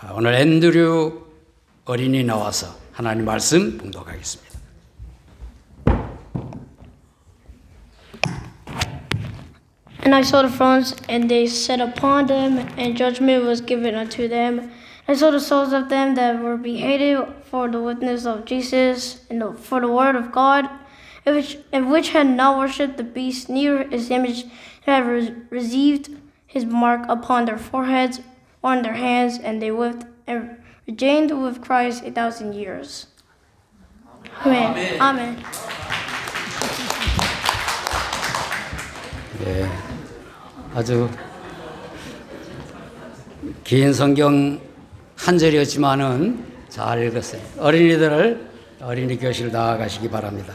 오늘 앤드류 어린이 나와서 하나님 말씀 봉독하겠습니다. And I saw the thrones, and they sat upon them, and judgment was given unto them. I saw the souls of them that were beheaded for the witness of Jesus, and for the word of God, and which had not worshipped the beast, neither his image, and had received his mark upon their foreheads or on their hands, and they lived and reigned with Christ 1,000 years. Amen. Amen. 네, 아주 긴 성경 한 절이었지만은 잘 읽었어요. 어린이들 어린이 교실 나아가시기 바랍니다.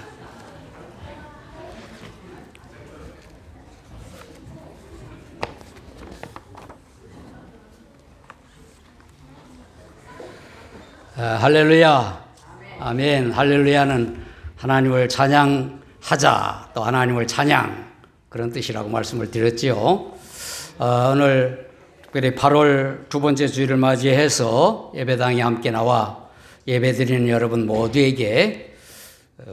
할렐루야, 아멘. 할렐루야는 하나님을 찬양하자, 또 하나님을 찬양, 그런 뜻이라고 말씀을 드렸지요. 오늘 특별히 8월 두 번째 주일을 맞이해서 예배당에 함께 나와 예배드리는 여러분 모두에게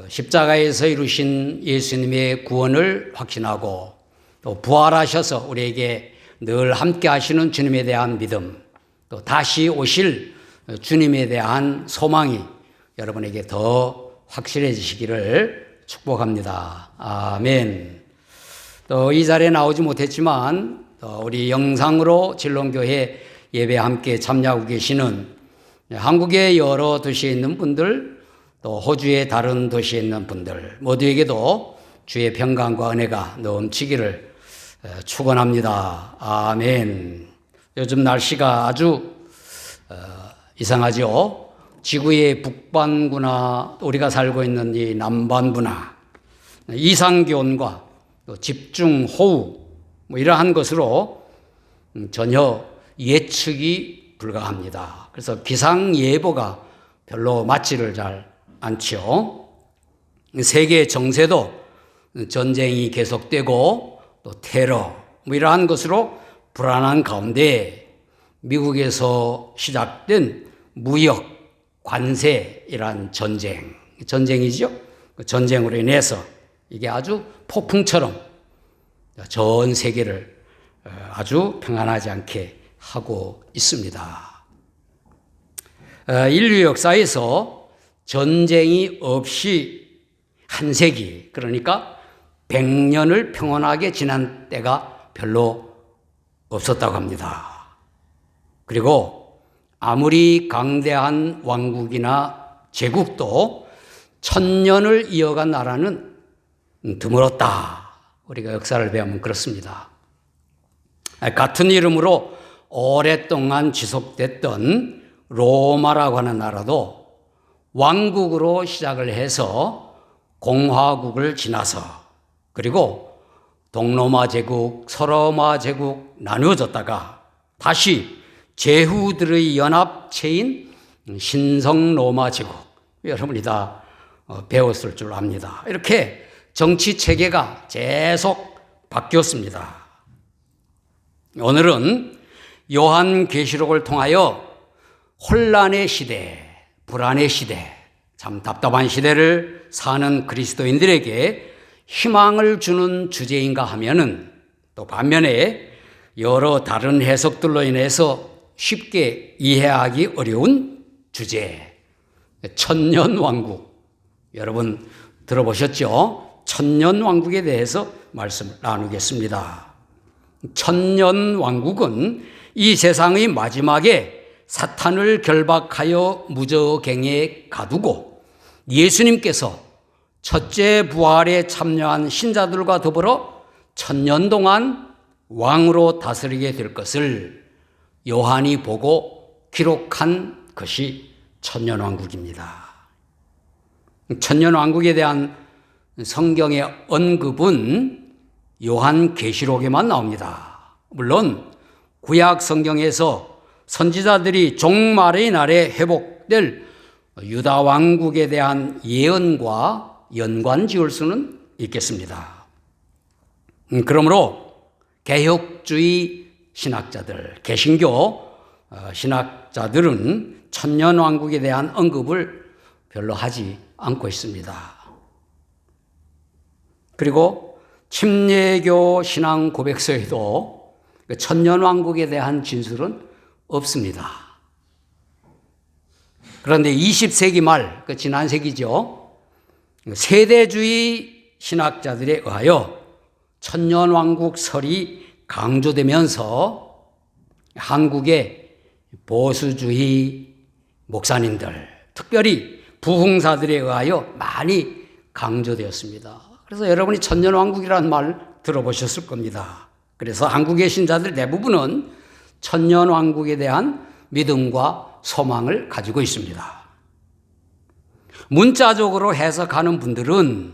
십자가에서 이루신 예수님의 구원을 확신하고 또 부활하셔서 우리에게 늘 함께 하시는 주님에 대한 믿음, 또 다시 오실 주님에 대한 소망이 여러분에게 더 확실해지시기를 축복합니다. 아멘. 또 이 자리에 나오지 못했지만 또 우리 영상으로 진롱교회 예배 함께 참여하고 계시는 한국의 여러 도시에 있는 분들, 또 호주의 다른 도시에 있는 분들 모두에게도 주의 평강과 은혜가 넘치기를 축원합니다. 아멘. 요즘 날씨가 아주 이상하죠. 지구의 북반구나 우리가 살고 있는 이 남반구나 이상기온과 또 집중호우 이러한 것으로 전혀 예측이 불가합니다. 그래서 기상예보가 별로 맞지를 잘 않죠. 세계 정세도 전쟁이 계속되고 또 테러 이러한 것으로 불안한 가운데 미국에서 시작된 무역 관세이란 전쟁이죠. 그 전쟁으로 인해서 이게 아주 폭풍처럼 전 세계를 아주 평안하지 않게 하고 있습니다. 인류 역사에서 전쟁이 없이 한 세기, 그러니까 100년을 평온하게 지난 때가 별로 없었다고 합니다. 그리고 아무리 강대한 왕국이나 제국도 1000년을 이어간 나라는 드물었다. 우리가 역사를 배우면 그렇습니다. 같은 이름으로 오랫동안 지속됐던 로마라고 하는 나라도 왕국으로 시작을 해서 공화국을 지나서 그리고 동로마 제국, 서로마 제국 나누어졌다가 다시 제후들의 연합체인 신성로마 제국, 여러분이 다 배웠을 줄 압니다. 이렇게 정치 체계가 계속 바뀌었습니다. 오늘은 요한계시록을 통하여 혼란의 시대, 불안의 시대, 참 답답한 시대를 사는 그리스도인들에게 희망을 주는 주제인가 하면은 또 반면에 여러 다른 해석들로 인해서 쉽게 이해하기 어려운 주제, 천년왕국. 여러분 들어보셨죠? 천년왕국에 대해서 말씀을 나누겠습니다. 천년왕국은 이 세상의 마지막에 사탄을 결박하여 무저갱에 가두고 예수님께서 첫째 부활에 참여한 신자들과 더불어 1000년 동안 왕으로 다스리게 될 것을 요한이 보고 기록한 것이 천년왕국입니다. 천년왕국에 대한 성경의 언급은 요한계시록에만 나옵니다. 물론 구약 성경에서 선지자들이 종말의 날에 회복될 유다 왕국에 대한 예언과 연관 지을 수는 있겠습니다. 그러므로 개혁주의 신학자들, 개신교 신학자들은 천년왕국에 대한 언급을 별로 하지 않고 있습니다. 그리고 침례교 신앙 고백서에도 천년왕국에 대한 진술은 없습니다. 그런데 20세기 말, 지난 세기죠. 세대주의 신학자들에 의하여 천년왕국 설이 강조되면서 한국의 보수주의 목사님들, 특별히 부흥사들에 의하여 많이 강조되었습니다. 그래서 여러분이 천년왕국이라는 말 들어보셨을 겁니다. 그래서 한국의 신자들 대부분은 천년왕국에 대한 믿음과 소망을 가지고 있습니다. 문자적으로 해석하는 분들은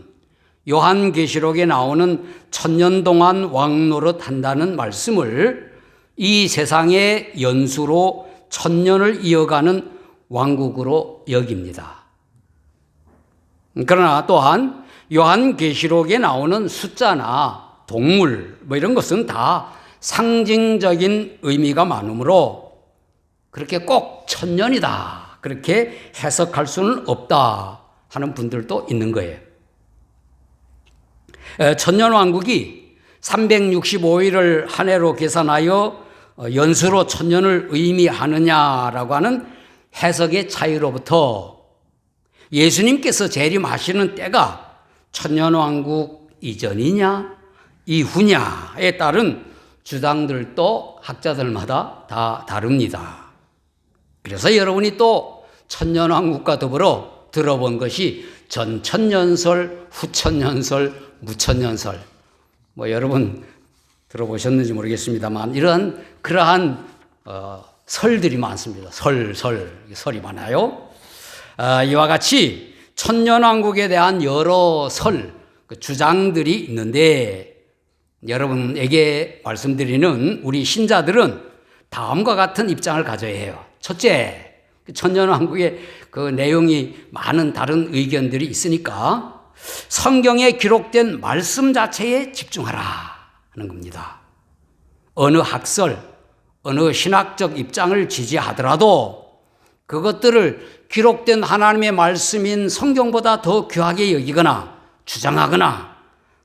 요한계시록에 나오는 천년 동안 왕노릇 한다는 말씀을 이 세상의 연수로 천년을 이어가는 왕국으로 여깁니다. 그러나 또한 요한계시록에 나오는 숫자나 동물 이런 것은 다 상징적인 의미가 많으므로 그렇게 꼭 천년이다 그렇게 해석할 수는 없다 하는 분들도 있는 거예요. 천년왕국이 365일을 한 해로 계산하여 연수로 천년을 의미하느냐라고 하는 해석의 차이로부터 예수님께서 재림하시는 때가 천년왕국 이전이냐 이후냐에 따른 주장들도 학자들마다 다 다릅니다. 그래서 여러분이 또 천년왕국과 더불어 들어본 것이 전천년설, 후천년설, 무천년설 여러분 들어보셨는지 모르겠습니다만 그러한 설들이 많습니다. 설이 많아요. 이와 같이 천년왕국에 대한 여러 주장들이 있는데 여러분에게 말씀드리는 우리 신자들은 다음과 같은 입장을 가져야 해요. 첫째, 천년왕국의 그 내용이 많은 다른 의견들이 있으니까 성경에 기록된 말씀 자체에 집중하라 하는 겁니다. 어느 학설, 어느 신학적 입장을 지지하더라도 그것들을 기록된 하나님의 말씀인 성경보다 더 귀하게 여기거나 주장하거나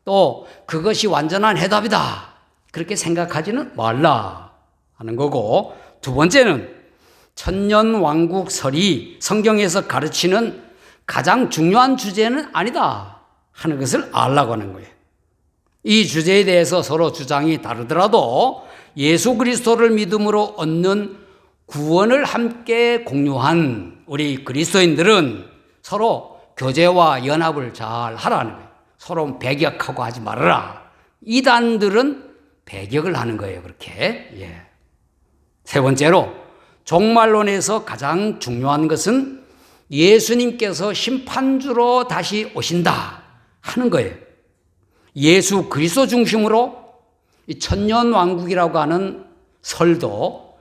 또 그것이 완전한 해답이다 그렇게 생각하지는 말라 하는 거고, 두 번째는 천년왕국설이 성경에서 가르치는 가장 중요한 주제는 아니다 하는 것을 알라고 하는 거예요. 이 주제에 대해서 서로 주장이 다르더라도 예수 그리스도를 믿음으로 얻는 구원을 함께 공유한 우리 그리스도인들은 서로 교제와 연합을 잘 하라는 거예요. 서로 배격하고 하지 말아라. 이단들은 배격을 하는 거예요. 그렇게. 세 번째로 종말론에서 가장 중요한 것은 예수님께서 심판주로 다시 오신다 하는 거예요. 예수 그리스도 중심으로 이 천년왕국이라고 하는 설도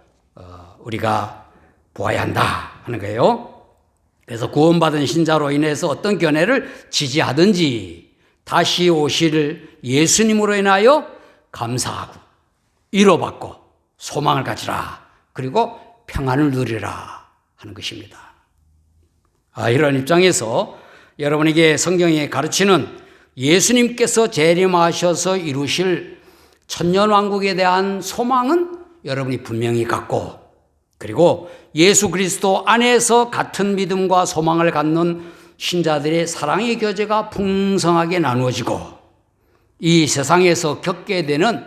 우리가 보아야 한다 하는 거예요. 그래서 구원받은 신자로 인해서 어떤 견해를 지지하든지 다시 오실 예수님으로 인하여 감사하고 위로받고 소망을 가지라. 그리고 평안을 누리라 하는 것입니다. 이런 입장에서 여러분에게 성경에 가르치는 예수님께서 재림하셔서 이루실 천년왕국에 대한 소망은 여러분이 분명히 갖고, 그리고 예수 그리스도 안에서 같은 믿음과 소망을 갖는 신자들의 사랑의 교제가 풍성하게 나누어지고, 이 세상에서 겪게 되는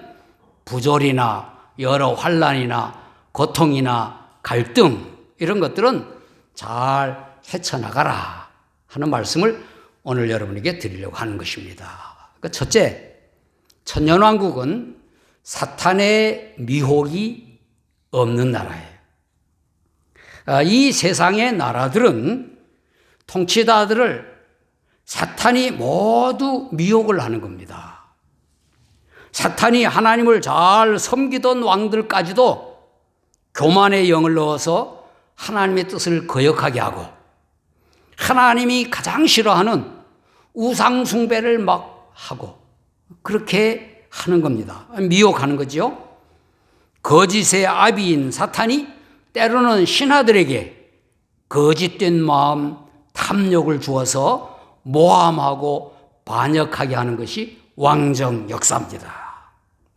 부조리나 여러 환난이나 고통이나 갈등 이런 것들은 잘 헤쳐나가라 하는 말씀을 오늘 여러분에게 드리려고 하는 것입니다. 첫째, 천년왕국은 사탄의 미혹이 없는 나라예요. 이 세상의 나라들은 통치자들을 사탄이 모두 미혹을 하는 겁니다. 사탄이 하나님을 잘 섬기던 왕들까지도 교만의 영을 넣어서 하나님의 뜻을 거역하게 하고, 하나님이 가장 싫어하는 우상 숭배를 막 하고 그렇게 하는 겁니다. 미혹하는 거죠. 거짓의 아비인 사탄이 때로는 신하들에게 거짓된 마음, 탐욕을 주어서 모함하고 반역하게 하는 것이 왕정 역사입니다.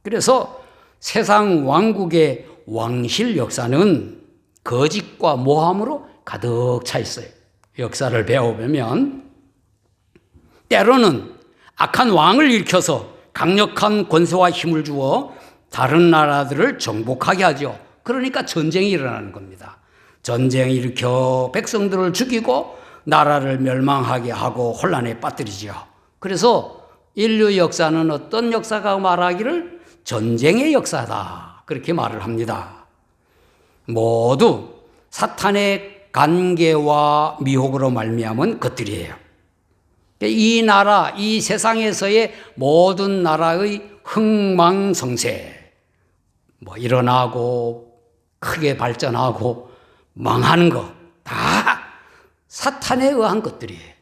그래서 세상 왕국의 왕실 역사는 거짓과 모함으로 가득 차 있어요. 역사를 배워보면 때로는 악한 왕을 일으켜서 강력한 권세와 힘을 주어 다른 나라들을 정복하게 하죠. 그러니까 전쟁이 일어나는 겁니다. 전쟁을 일으켜 백성들을 죽이고 나라를 멸망하게 하고 혼란에 빠뜨리죠. 그래서 인류 역사는 어떤 역사가 말하기를 전쟁의 역사다, 그렇게 말을 합니다. 모두 사탄의 간계와 미혹으로 말미암은 것들이에요. 이 나라, 이 세상에서의 모든 나라의 흥망성쇠, 일어나고 크게 발전하고 망하는 거 다 사탄에 의한 것들이에요.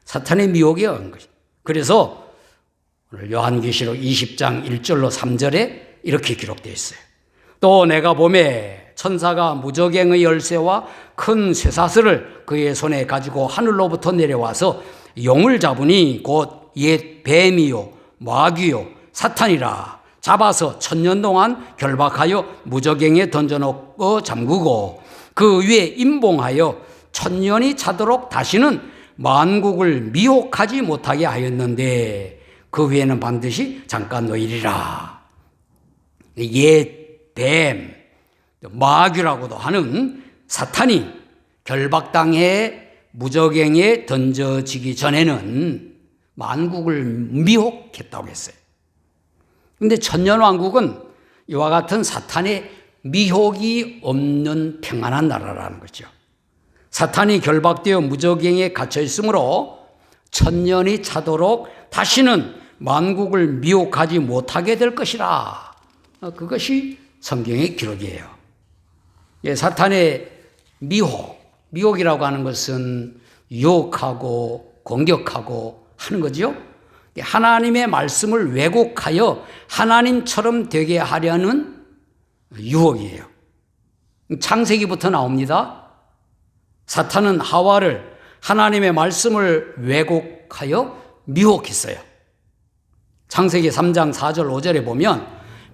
사탄의 미혹에 의한 것이. 그래서 오늘 요한계시록 20장 1절로 3절에 이렇게 기록되어 있어요. 또 내가 보매 천사가 무저갱의 열쇠와 큰 쇠사슬을 그의 손에 가지고 하늘로부터 내려와서 용을 잡으니 곧 옛 뱀이요 마귀요 사탄이라. 잡아서 1000년 동안 결박하여 무저갱에 던져놓고 잠그고 그 위에 임봉하여 1000년이 차도록 다시는 만국을 미혹하지 못하게 하였는데 그 후에는 반드시 잠깐 놓이리라. 옛 뱀, 마귀라고도 하는 사탄이 결박당해 무저갱에 던져지기 전에는 만국을 미혹했다고 했어요. 그런데 천년왕국은 이와 같은 사탄의 미혹이 없는 평안한 나라라는 거죠. 사탄이 결박되어 무저갱에 갇혀 있으므로 1000년이 차도록 다시는 만국을 미혹하지 못하게 될 것이라. 그것이 성경의 기록이에요. 사탄의 미혹이라고 하는 것은 유혹하고 공격하고 하는 거죠. 하나님의 말씀을 왜곡하여 하나님처럼 되게 하려는 유혹이에요. 창세기부터 나옵니다. 사탄은 하와를 하나님의 말씀을 왜곡하여 미혹했어요. 창세기 3장 4절 5절에 보면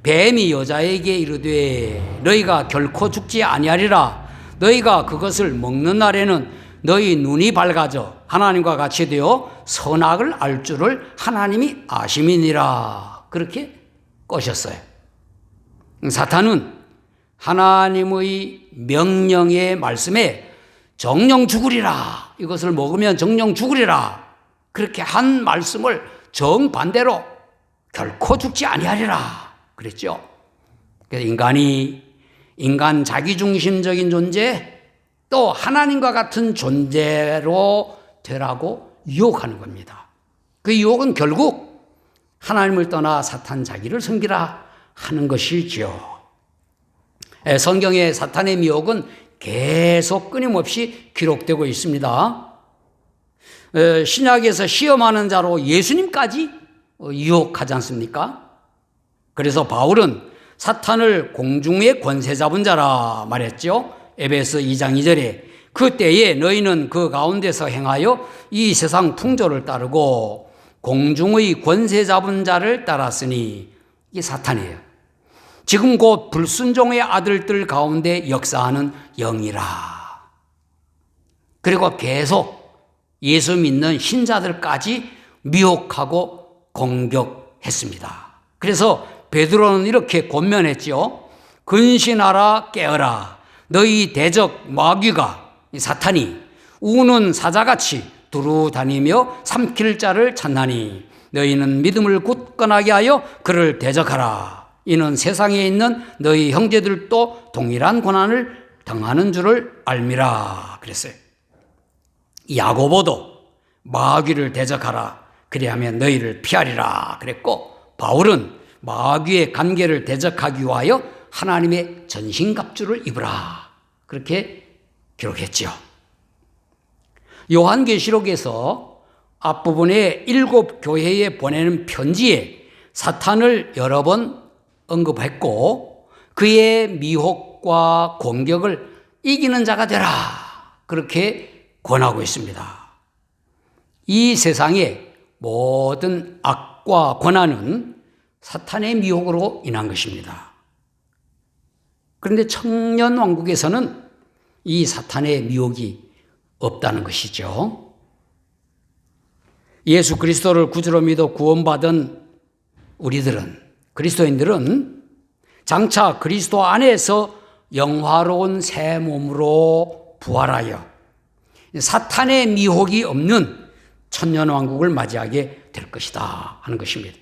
뱀이 여자에게 이르되 너희가 결코 죽지 아니하리라. 너희가 그것을 먹는 날에는 너희 눈이 밝아져 하나님과 같이 되어 선악을 알 줄을 하나님이 아심이니라. 그렇게 꼬셨어요. 사탄은 하나님의 명령의 말씀에 정령 죽으리라. 이것을 먹으면 정령 죽으리라. 그렇게 한 말씀을 정반대로 결코 죽지 아니하리라 그랬죠. 그래서 인간 자기중심적인 존재, 또 하나님과 같은 존재로 되라고 유혹하는 겁니다. 그 유혹은 결국 하나님을 떠나 사탄 자기를 섬기라 하는 것이죠. 성경의 사탄의 미혹은 계속 끊임없이 기록되고 있습니다. 신약에서 시험하는 자로 예수님까지 유혹하지 않습니까? 그래서 바울은 사탄을 공중의 권세 잡은 자라 말했죠. 에베소 2장 2절에 그때에 너희는 그 가운데서 행하여 이 세상 풍조를 따르고 공중의 권세 잡은 자를 따랐으니 이게 사탄이에요. 지금 곧 불순종의 아들들 가운데 역사하는 영이라. 그리고 계속 예수 믿는 신자들까지 미혹하고 공격했습니다. 그래서 베드로는 이렇게 권면했죠. 근신하라 깨어라. 너희 대적 마귀가 사탄이 우는 사자같이 두루 다니며 삼킬 자를 찾나니 너희는 믿음을 굳건하게 하여 그를 대적하라. 이는 세상에 있는 너희 형제들도 동일한 고난을 당하는 줄을 알미라 그랬어요. 야고보도 마귀를 대적하라. 그리하면 너희를 피하리라 그랬고, 바울은 마귀의 관계를 대적하기 위하여 하나님의 전신갑주를 입으라 그렇게 기록했죠. 요한계시록에서 앞부분에 7 교회에 보내는 편지에 사탄을 여러 번 언급했고 그의 미혹, 유혹과 공격을 이기는 자가 되라. 그렇게 권하고 있습니다. 이 세상의 모든 악과 권한은 사탄의 미혹으로 인한 것입니다. 그런데 천년왕국에서는 이 사탄의 미혹이 없다는 것이죠. 예수 그리스도를 구주로 믿어 구원받은 우리들은, 그리스도인들은 장차 그리스도 안에서 영화로운 새 몸으로 부활하여 사탄의 미혹이 없는 천년왕국을 맞이하게 될 것이다 하는 것입니다.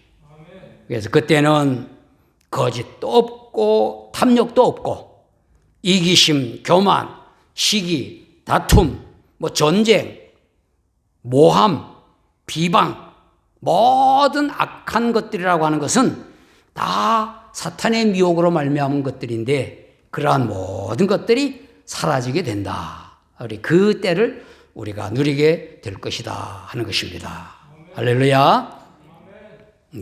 그래서 그때는 거짓도 없고 탐욕도 없고 이기심, 교만, 시기, 다툼, 전쟁, 모함, 비방, 모든 악한 것들이라고 하는 것은 다 사탄의 미혹으로 말미암은 것들인데 그러한 모든 것들이 사라지게 된다. 우리 그 때를 우리가 누리게 될 것이다 하는 것입니다. 할렐루야.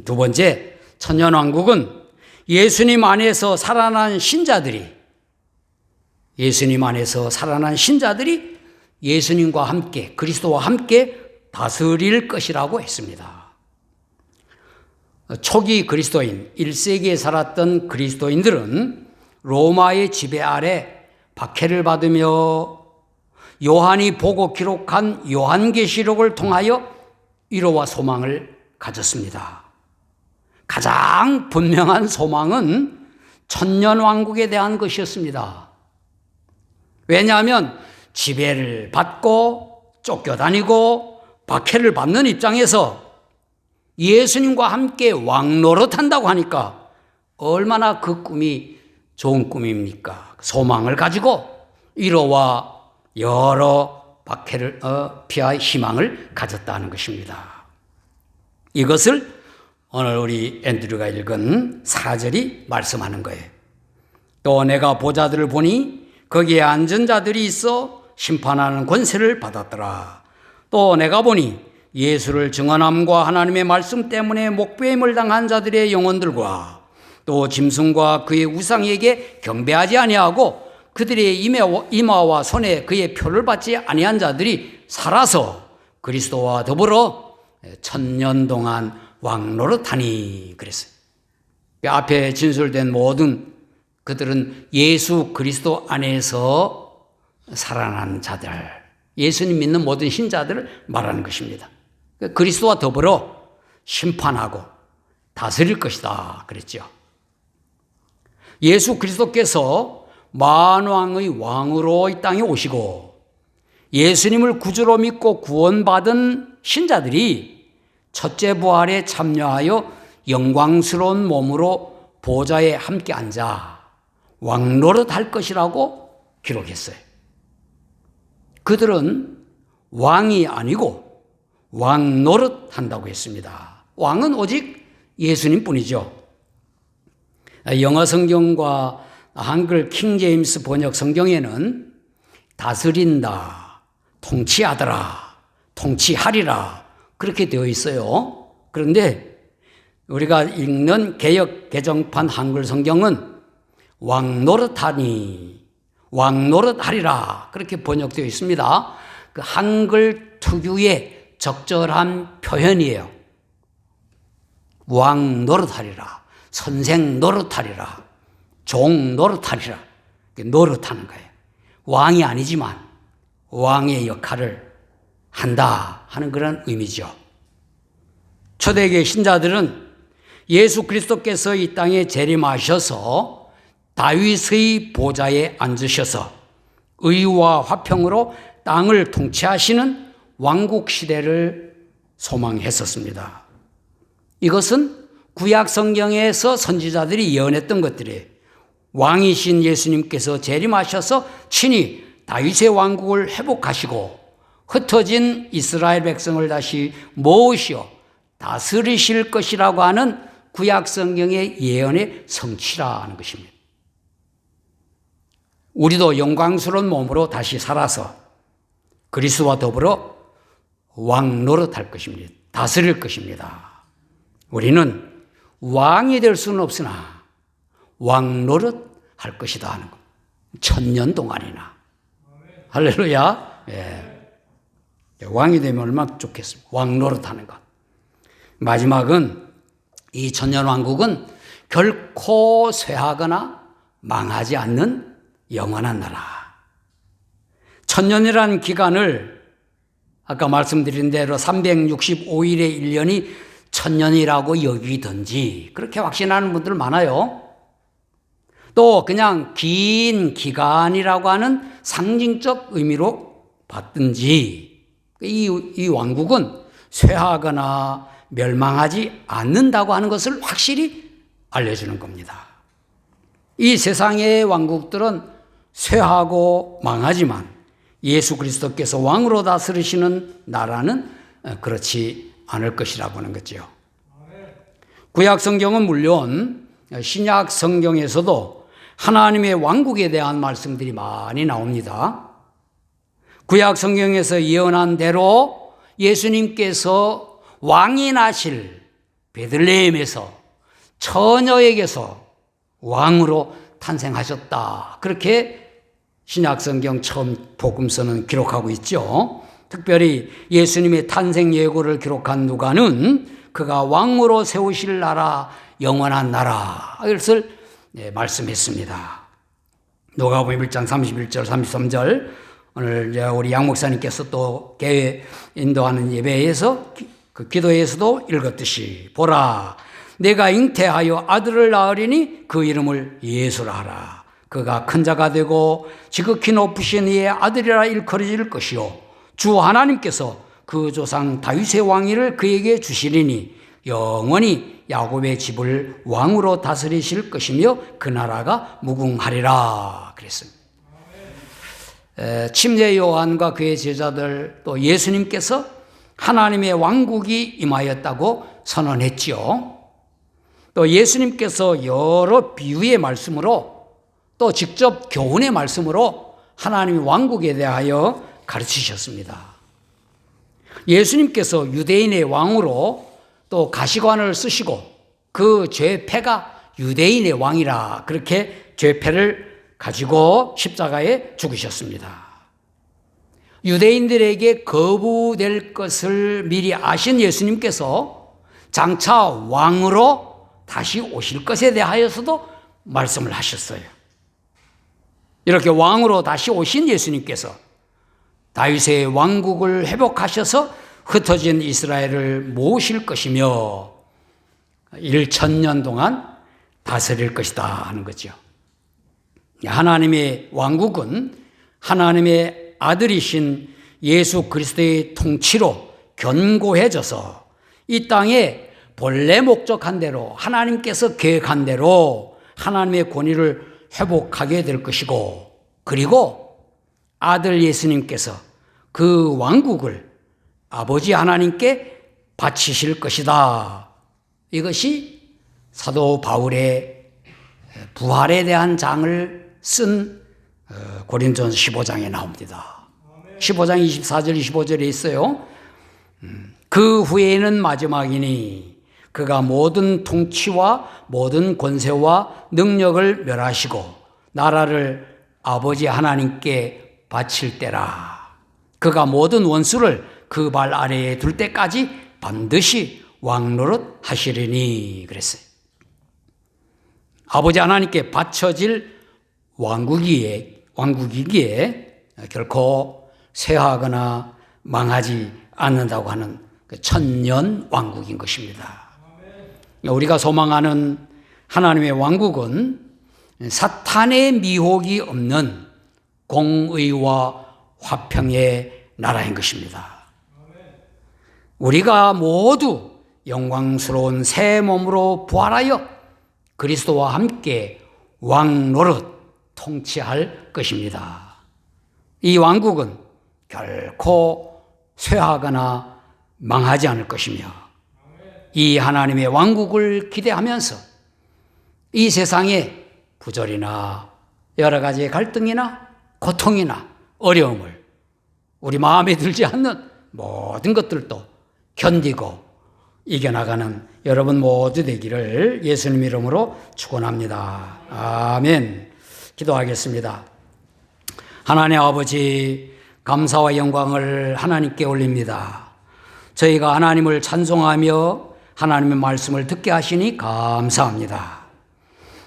두 번째, 천년왕국은 예수님 안에서 살아난 신자들이 예수님과 함께, 그리스도와 함께 다스릴 것이라고 했습니다. 초기 그리스도인, 1세기에 살았던 그리스도인들은 로마의 지배 아래 박해를 받으며 요한이 보고 기록한 요한계시록을 통하여 위로와 소망을 가졌습니다. 가장 분명한 소망은 천년왕국에 대한 것이었습니다. 왜냐하면 지배를 받고 쫓겨다니고 박해를 받는 입장에서 예수님과 함께 왕노릇한다고 하니까 얼마나 그 꿈이 좋은 꿈입니까? 소망을 가지고 위로와 여러 박해를 피할 희망을 가졌다는 것입니다. 이것을 오늘 우리 앤드류가 읽은 4절이 말씀하는 거예요. 또 내가 보좌들을 보니 거기에 앉은 자들이 있어 심판하는 권세를 받았더라. 또 내가 보니 예수를 증언함과 하나님의 말씀 때문에 목배임을 당한 자들의 영혼들과 또 짐승과 그의 우상에게 경배하지 아니하고 그들의 이마와 손에 그의 표를 받지 아니한 자들이 살아서 그리스도와 더불어 천년 동안 왕노릇하니 그랬어요. 앞에 진술된 모든 그들은 예수 그리스도 안에서 살아난 자들, 예수님 믿는 모든 신자들을 말하는 것입니다. 그리스도와 더불어 심판하고 다스릴 것이다 그랬죠. 예수 그리스도께서 만왕의 왕으로 이 땅에 오시고 예수님을 구주로 믿고 구원받은 신자들이 첫째 부활에 참여하여 영광스러운 몸으로 보좌에 함께 앉아 왕노릇 할 것이라고 기록했어요. 그들은 왕이 아니고 왕노릇 한다고 했습니다. 왕은 오직 예수님 뿐이죠. 영어 성경과 한글 킹 제임스 번역 성경에는 다스린다, 통치하더라, 통치하리라 그렇게 되어 있어요. 그런데 우리가 읽는 개역 개정판 한글 성경은 왕노릇하니, 왕노릇하리라 그렇게 번역되어 있습니다. 그 한글 특유의 적절한 표현이에요. 왕노릇하리라, 선생 노릇하리라, 종 노릇하리라. 노릇하는 거예요. 왕이 아니지만 왕의 역할을 한다 하는 그런 의미죠. 초대교회 신자들은 예수 그리스도께서 이 땅에 재림하셔서 다윗의 보좌에 앉으셔서 의와 화평으로 땅을 통치하시는 왕국 시대를 소망했었습니다. 이것은 구약 성경에서 선지자들이 예언했던 것들이에요. 왕이신 예수님께서 재림하셔서 친히 다윗의 왕국을 회복하시고 흩어진 이스라엘 백성을 다시 모으시어 다스리실 것이라고 하는 구약 성경의 예언의 성취라는 것입니다. 우리도 영광스러운 몸으로 다시 살아서 그리스도와 더불어 왕 노릇할 것입니다. 다스릴 것입니다. 우리는 왕이 될 수는 없으나 왕 노릇 할 것이다 하는 것. 천년 동안이나. 할렐루야. 예. 왕이 되면 얼마나 좋겠습니까? 왕 노릇하는 것. 마지막은 이 천년왕국은 결코 쇠하거나 망하지 않는 영원한 나라. 천년이라는 기간을 아까 말씀드린 대로 365일의 1년이 천년이라고 여기든지 그렇게 확신하는 분들 많아요. 또 그냥 긴 기간이라고 하는 상징적 의미로 받든지 이 왕국은 쇠하거나 멸망하지 않는다고 하는 것을 확실히 알려주는 겁니다. 이 세상의 왕국들은 쇠하고 망하지만 예수 그리스도께서 왕으로 다스리시는 나라는 그렇지 않을 것이라고 하는 거죠. 구약 성경은 물론 신약 성경에서도 하나님의 왕국에 대한 말씀들이 많이 나옵니다. 구약 성경에서 예언한 대로 예수님께서 왕이 나실 베들레헴에서 처녀에게서 왕으로 탄생하셨다. 그렇게 신약 성경 처음 복음서는 기록하고 있죠. 특별히 예수님의 탄생 예고를 기록한 누가는 그가 왕으로 세우실 나라, 영원한 나라 이것을 말씀했습니다. 누가복음 1장 31절 33절 오늘 우리 양 목사님께서 또 교회 인도하는 예배에서 그 기도에서도 읽었듯이 보라 내가 잉태하여 아들을 낳으리니 그 이름을 예수라 하라. 그가 큰 자가 되고 지극히 높으신 이의 아들이라 일컬어질 것이요 주 하나님께서 그 조상 다윗의 왕위를 그에게 주시리니 영원히 야곱의 집을 왕으로 다스리실 것이며 그 나라가 무궁하리라 그랬습니다. 침례 요한과 그의 제자들 또 예수님께서 하나님의 왕국이 임하였다고 선언했지요. 또 예수님께서 여러 비유의 말씀으로 또 직접 교훈의 말씀으로 하나님의 왕국에 대하여 가르치셨습니다. 예수님께서 유대인의 왕으로 또 가시관을 쓰시고 그 죄패가 유대인의 왕이라 그렇게 죄패를 가지고 십자가에 죽으셨습니다. 유대인들에게 거부될 것을 미리 아신 예수님께서 장차 왕으로 다시 오실 것에 대하여서도 말씀을 하셨어요. 이렇게 왕으로 다시 오신 예수님께서 다윗의 왕국을 회복하셔서 흩어진 이스라엘을 모으실 것이며 1000년 동안 다스릴 것이다 하는 거죠. 하나님의 왕국은 하나님의 아들이신 예수 그리스도의 통치로 견고해져서 이 땅에 본래 목적한 대로 하나님께서 계획한 대로 하나님의 권위를 회복하게 될 것이고 그리고 아들 예수님께서 그 왕국을 아버지 하나님께 바치실 것이다. 이것이 사도 바울의 부활에 대한 장을 쓴 고린도전서 15장에 나옵니다. 15장 24절 25절에 있어요. 그 후에는 마지막이니 그가 모든 통치와 모든 권세와 능력을 멸하시고 나라를 아버지 하나님께 바칠 때라. 그가 모든 원수를 그 발 아래에 둘 때까지 반드시 왕노릇 하시리니 그랬어요. 아버지 하나님께 바쳐질 왕국이기에 결코 쇠하거나 망하지 않는다고 하는 그 천년 왕국인 것입니다. 우리가 소망하는 하나님의 왕국은 사탄의 미혹이 없는 공의와 화평의 나라인 것입니다. 우리가 모두 영광스러운 새 몸으로 부활하여 그리스도와 함께 왕노릇 통치할 것입니다. 이 왕국은 결코 쇠하거나 망하지 않을 것이며 이 하나님의 왕국을 기대하면서 이 세상의 부조리나 여러 가지의 갈등이나 고통이나 어려움을 우리 마음에 들지 않는 모든 것들도 견디고 이겨나가는 여러분 모두 되기를 예수님 이름으로 축원합니다. 아멘. 기도하겠습니다. 하나님 아버지, 감사와 영광을 하나님께 올립니다. 저희가 하나님을 찬송하며 하나님의 말씀을 듣게 하시니 감사합니다.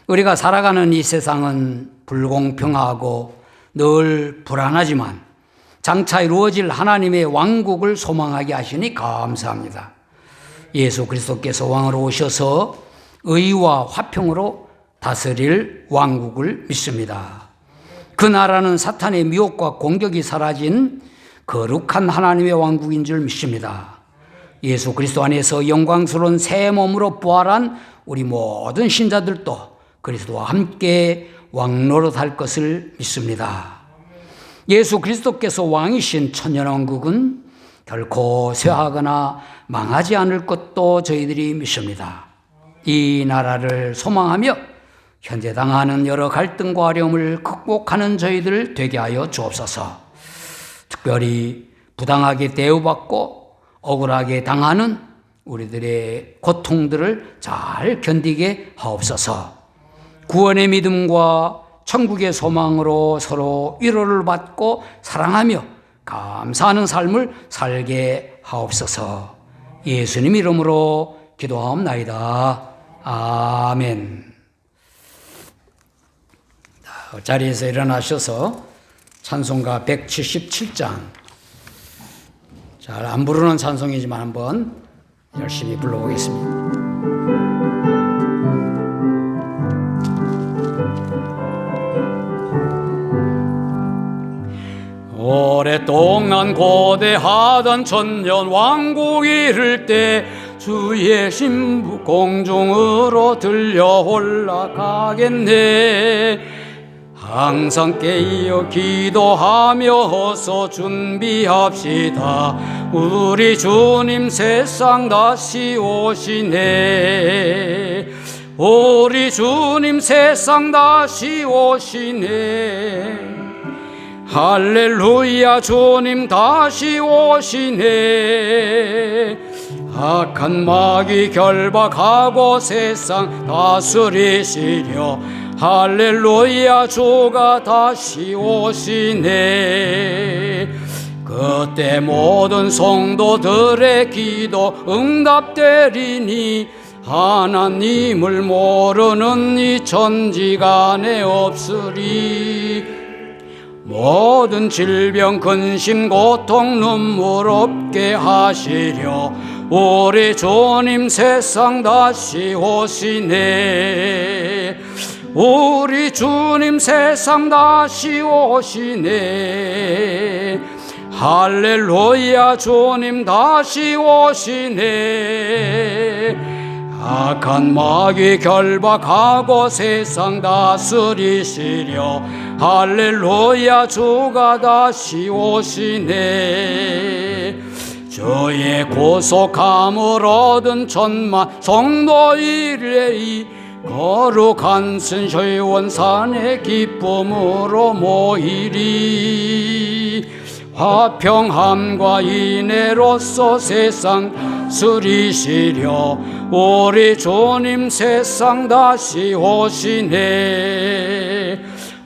우리가 살아가는 이 세상은 불공평하고 늘 불안하지만 장차 이루어질 하나님의 왕국을 소망하게 하시니 감사합니다. 예수 그리스도께서 왕으로 오셔서 의와 화평으로 다스릴 왕국을 믿습니다. 그 나라는 사탄의 미혹과 공격이 사라진 거룩한 하나님의 왕국인 줄 믿습니다. 예수 그리스도 안에서 영광스러운 새 몸으로 부활한 우리 모든 신자들도 그리스도와 함께 왕노릇할 것을 믿습니다. 예수 그리스도께서 왕이신 천년왕국은 결코 쇠하거나 망하지 않을 것도 저희들이 믿습니다. 이 나라를 소망하며 현재 당하는 여러 갈등과 어려움을 극복하는 저희들 되게 하여 주옵소서. 특별히 부당하게 대우받고 억울하게 당하는 우리들의 고통들을 잘 견디게 하옵소서. 구원의 믿음과 천국의 소망으로 서로 위로를 받고 사랑하며 감사하는 삶을 살게 하옵소서. 예수님 이름으로 기도하옵나이다. 아멘. 자리에서 일어나셔서 찬송가 177장, 잘 안 부르는 찬송이지만 한번 열심히 불러보겠습니다. 오랫동안 고대하던 천년 왕국이 이를 때 주의 신부 공중으로 들려 올라가겠네. 항상 깨어 기도하며 어서 준비합시다. 우리 주님 세상 다시 오시네. 우리 주님 세상 다시 오시네. 할렐루야, 주님 다시 오시네. 악한 마귀 결박하고 세상 다스리시려. 할렐루야, 주가 다시 오시네. 그때 모든 성도들의 기도 응답되리니 하나님을 모르는 이 천지간에 없으리. 모든 질병, 근심, 고통, 눈물 없게 하시려. 우리 주님 세상 다시 오시네. 우리 주님 세상 다시 오시네. 할렐루야, 주님 다시 오시네. 악한 마귀 결박하고 세상 다스리시려. 할렐루야, 주가 다시 오시네. 주의 구속함을 얻은 천만 성도 일레이 거룩한 신시원산의 기쁨으로 모이리. 화평함과 인애로서 세상 쓰리시려. 우리 주님 세상 다시 오시네.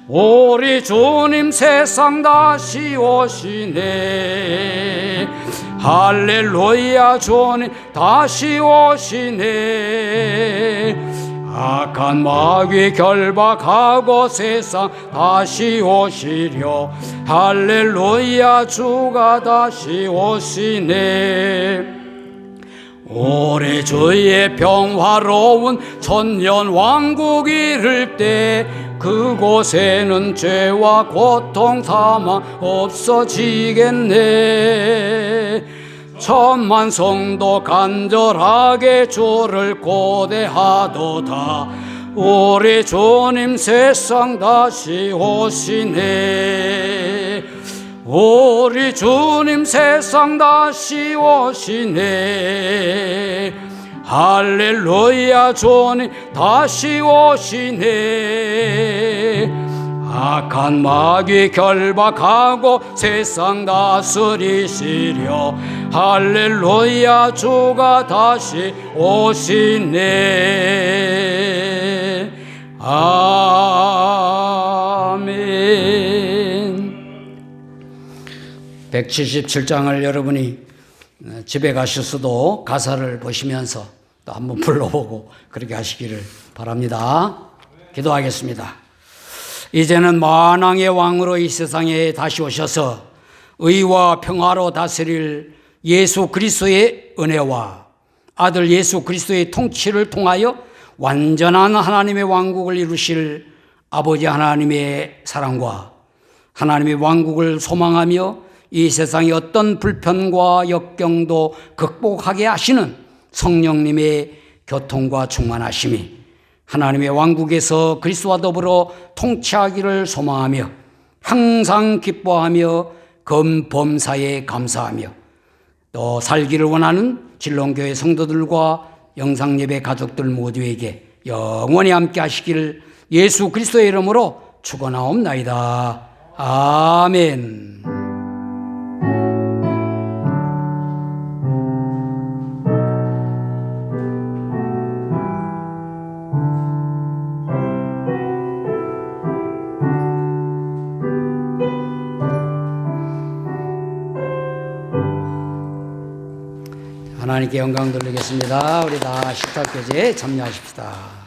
우리 주님 세상 다시 오시네. 할렐루야, 주님 다시 오시네. 악한 마귀 결박하고 세상 다시 오시려. 할렐루야, 주가 다시 오시네. 올해 주의 평화로운 천년 왕국 이를 때 그곳에는 죄와 고통 사망 없어지겠네. 천만 성도 간절하게 주를 고대하도다. 우리 주님 세상 다시 오시네. 우리 주님 세상 다시 오시네. 할렐루야, 주님 다시 오시네. 악한 마귀 결박하고 세상 다스리시려. 할렐루야, 주가 다시 오시네. 아멘. 177장을 여러분이 집에 가셔서도 가사를 보시면서 또 한번 불러보고 그렇게 하시기를 바랍니다. 기도하겠습니다. 이제는 만왕의 왕으로 이 세상에 다시 오셔서 의와 평화로 다스릴 예수 그리스도의 은혜와 아들 예수 그리스도의 통치를 통하여 완전한 하나님의 왕국을 이루실 아버지 하나님의 사랑과 하나님의 왕국을 소망하며 이 세상의 어떤 불편과 역경도 극복하게 하시는 성령님의 교통과 충만하심이 하나님의 왕국에서 그리스도와 더불어 통치하기를 소망하며 항상 기뻐하며 범사에 감사하며 또 살기를 원하는 진롱교회 성도들과 영상예배 가족들 모두에게 영원히 함께 하시기를 예수 그리스도의 이름으로 축원하옵나이다. 아멘. 하나님께 영광 돌리겠습니다. 우리 다 식탁교제에 참여하십시다.